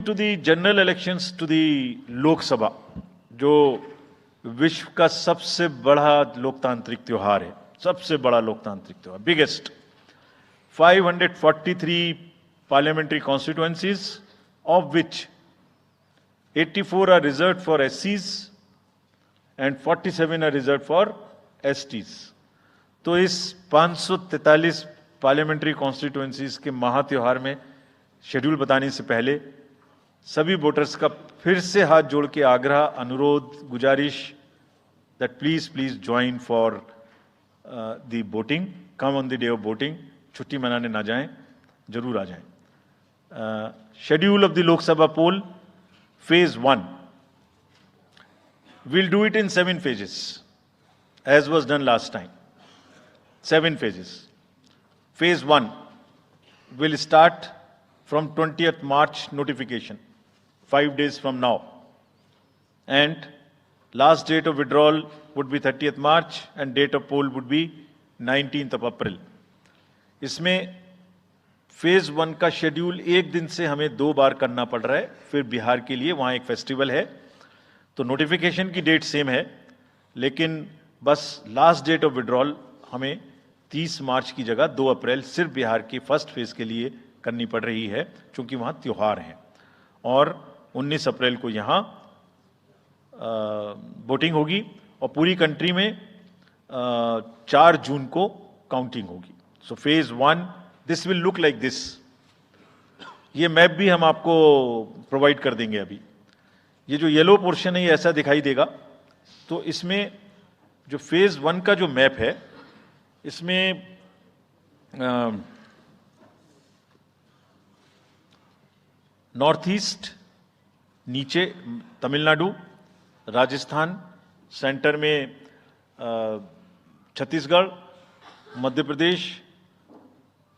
To the general elections to the Lok Sabha, जो विश्व का सबसे बड़ा लोकतांत्रिक त्योहार है, सबसे बड़ा लोकतांत्रिक त्योहार, biggest 543 parliamentary constituencies, of which 84 are reserved for SCs and 47 are reserved for STs. तो इस 543 पार्लियामेंट्री कॉन्स्टिट्यूएंसीज के महात्योहार में शेड्यूल बताने से पहले सभी वोटर्स का फिर से हाथ जोड़ के आग्रह, अनुरोध, गुजारिश that please join for the voting, come on the day of voting, छुट्टी मनाने ना जाएं, जरूर आ जाएं. Schedule of the Lok Sabha poll, phase 1. We'll do it in 7 phases, as was done last time. 7 phases. Phase 1 will start from 20th March notification, 5 days from now. And last date of withdrawal would be 30th March and date of poll would be 19th of April. इसमें phase 1 का schedule एक दिन से हमें 2 बार करना पड़ रहा है. फिर बिहार के लिए वहां एक फेस्टिवल है, तो नोटिफिकेशन की डेट सेम है, लेकिन बस लास्ट डेट ऑफ विड्रॉल हमें 30 मार्च की जगह 2 अप्रैल सिर्फ बिहार की फर्स्ट फेज के लिए करनी पड़ रही है, क्योंकि वहां त्योहार है. और 19 अप्रैल को यहां वोटिंग होगी और पूरी कंट्री में 4 जून को काउंटिंग होगी. So phase 1 this will look like this. ये मैप भी हम आपको प्रोवाइड कर देंगे. अभी ये जो येलो पोर्शन है ये ऐसा दिखाई देगा. तो इसमें जो फेज 1 का जो मैप है, इसमें नॉर्थ ईस्ट, नीचे तमिलनाडु, राजस्थान, सेंटर में छत्तीसगढ़, मध्य प्रदेश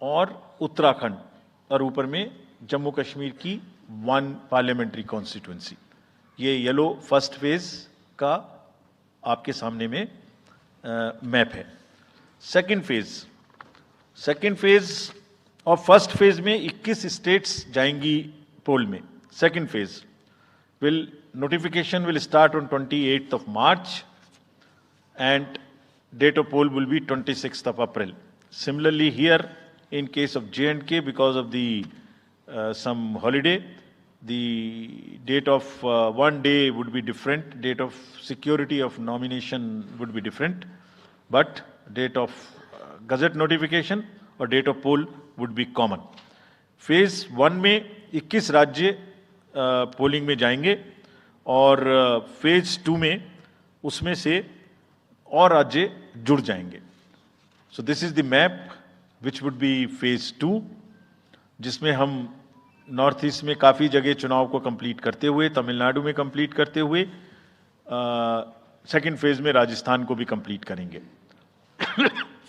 और उत्तराखंड, और ऊपर में जम्मू कश्मीर की 1 पार्लियामेंट्री कॉन्स्टिट्यूएंसी. ये येलो फर्स्ट फेज का आपके सामने में मैप है. सेकंड फेज और फर्स्ट फेज में 21 स्टेट्स जाएंगी पोल में. Second phase notification will start on 28th of March and date of poll will be 26th of April. Similarly here, in case of J&K, because of the some holiday, the date of one day would be different, date of security of nomination would be different, but date of gazette notification और date of poll would be common. Phase 1 में 21 राज्य polling में जाएंगे और phase 2 में उसमें से और राज्य जुड़ जाएंगे. So this is the map which would be phase 2, जिसमें हम नॉर्थ ईस्ट में काफ़ी जगह चुनाव को कंप्लीट करते हुए, तमिलनाडु में कंप्लीट करते हुए, सेकेंड फेज में राजस्थान को भी कंप्लीट करेंगे.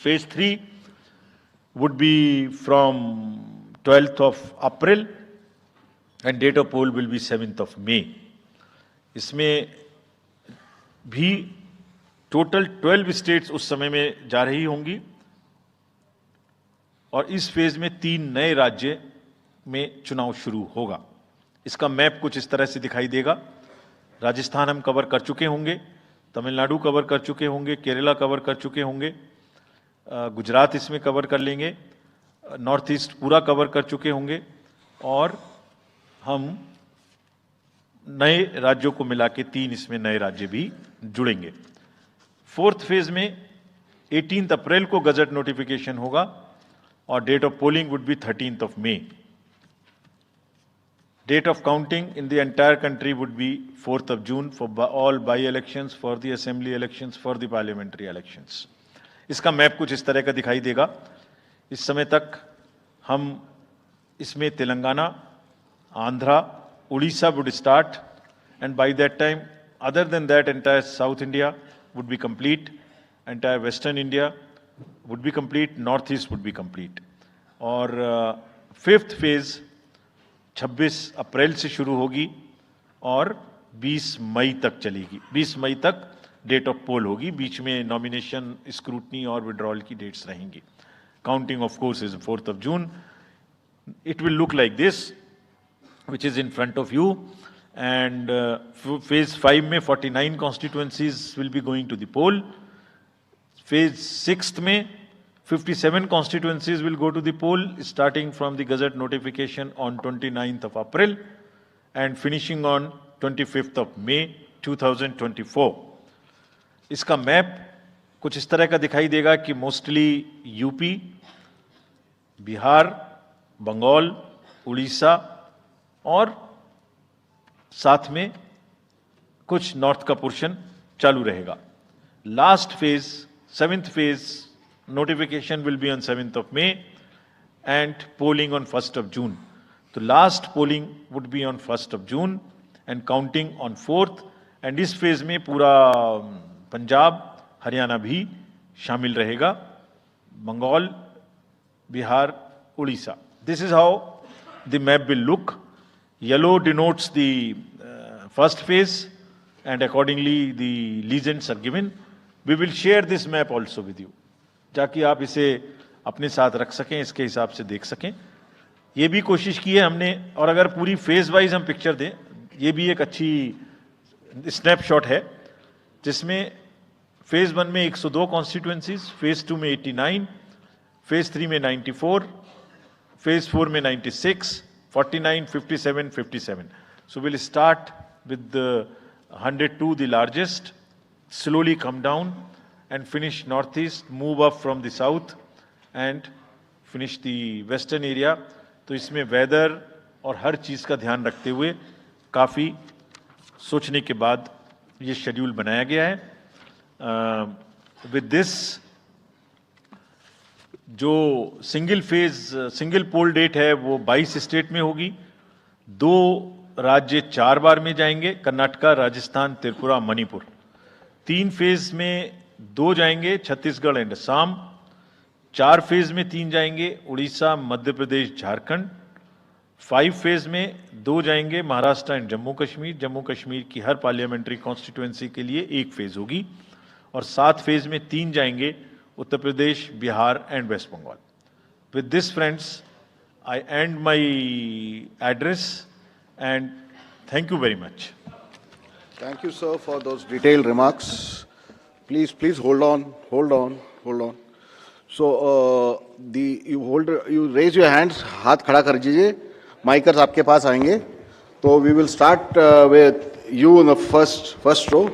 Phase 3 would be from 12th of April and date of poll will be 7th of May. इसमें भी टोटल 12 स्टेट्स उस समय में जा रही होंगी और इस फेज में 3 नए राज्य में चुनाव शुरू होगा. इसका मैप कुछ इस तरह से दिखाई देगा. राजस्थान हम कवर कर चुके होंगे, तमिलनाडु कवर कर चुके होंगे, केरला कवर कर चुके होंगे, गुजरात इसमें कवर कर लेंगे, नॉर्थ ईस्ट पूरा कवर कर चुके होंगे और हम नए राज्यों को मिला के 3 इसमें नए राज्य भी जुड़ेंगे. फोर्थ फेज में 18 अप्रैल को गजट नोटिफिकेशन होगा और date of polling would be 13th of May. Date of counting in the entire country would be 4th of June for all by-elections, for the assembly elections, for the parliamentary elections. इसका map कुछ इस तरह का दिखाई देगा. इस समय तक हम इसमें Telangana, Andhra, Orissa would start, and by that time, other than that, entire South India would be complete, entire Western India would be complete, North East would be complete. और फिफ्थ फेज 26 अप्रैल से शुरू होगी और 20 मई तक चलेगी. 20 मई तक डेट ऑफ पोल होगी. बीच में नॉमिनेशन, स्क्रूटनी और विड्रॉल की डेट्स रहेंगी. Counting of course is 4th of June. It will look like this. which is in front of you. And phase 5 में 49 constituencies will be going to the poll. Phase 6 में 57 constituencies will go to the poll, starting from the Gazette notification on 29th of April and finishing on 25th of May 2024. इसका map कुछ इस तरह का दिखाई देगा कि मोस्टली यूपी, बिहार, बंगाल, उड़ीसा और साथ में कुछ नॉर्थ का पोर्शन चालू रहेगा. Last phase, 7th phase notification will be on 7th of May and polling on 1st of June. तो last polling would be on 1st of June and counting on 4th. and इस phase में पूरा पंजाब, हरियाणा भी शामिल रहेगा, Bengal, Bihar, Orissa. This is how the map will look. Yellow denotes the first phase and accordingly the legends are given. We will share this map also with you, ताकि आप इसे अपने साथ रख सकें, इसके हिसाब से देख सकें. ये भी कोशिश की है हमने, और अगर पूरी फेज वाइज हम पिक्चर दें, ये भी एक अच्छी स्नैपशॉट है, जिसमें फेज 1 में 102 कॉन्स्टिट्यूएंसीज, फेज 2 में 89, फेज 3 में 94, फेज 4 में 96, 49, 57, 57. So we'll start with the 102, the largest, slowly come down and finish northeast, move up from the south and finish the western area. तो इसमें वेदर और हर चीज़ का ध्यान रखते हुए काफ़ी सोचने के बाद ये शेड्यूल बनाया गया है. विद दिस जो सिंगल पोल डेट है वो 22 स्टेट में होगी. 2 राज्य 4 बार में जाएंगे, कर्नाटका, राजस्थान, त्रिपुरा, मणिपुर. 3 फेज में 2 जाएंगे, छत्तीसगढ़ एंड असम. 4 फेज में 3 जाएंगे, उड़ीसा, मध्य प्रदेश, झारखंड. 5 फेज में 2 जाएंगे, महाराष्ट्र एंड जम्मू कश्मीर. जम्मू कश्मीर की हर पार्लियामेंट्री कॉन्स्टिट्यूएंसी के लिए 1 फेज होगी. और 7 फेज में 3 जाएंगे, Uttar Pradesh, Bihar and West Bengal. With this friends, I and my address and thank you very much. Thank you, sir, for those detailed remarks. Please hold on. So, you raise your hands, हाथ खड़ा कर दीजिए. माइकर्स आपके पास आएंगे. तो we will start with you in the first row.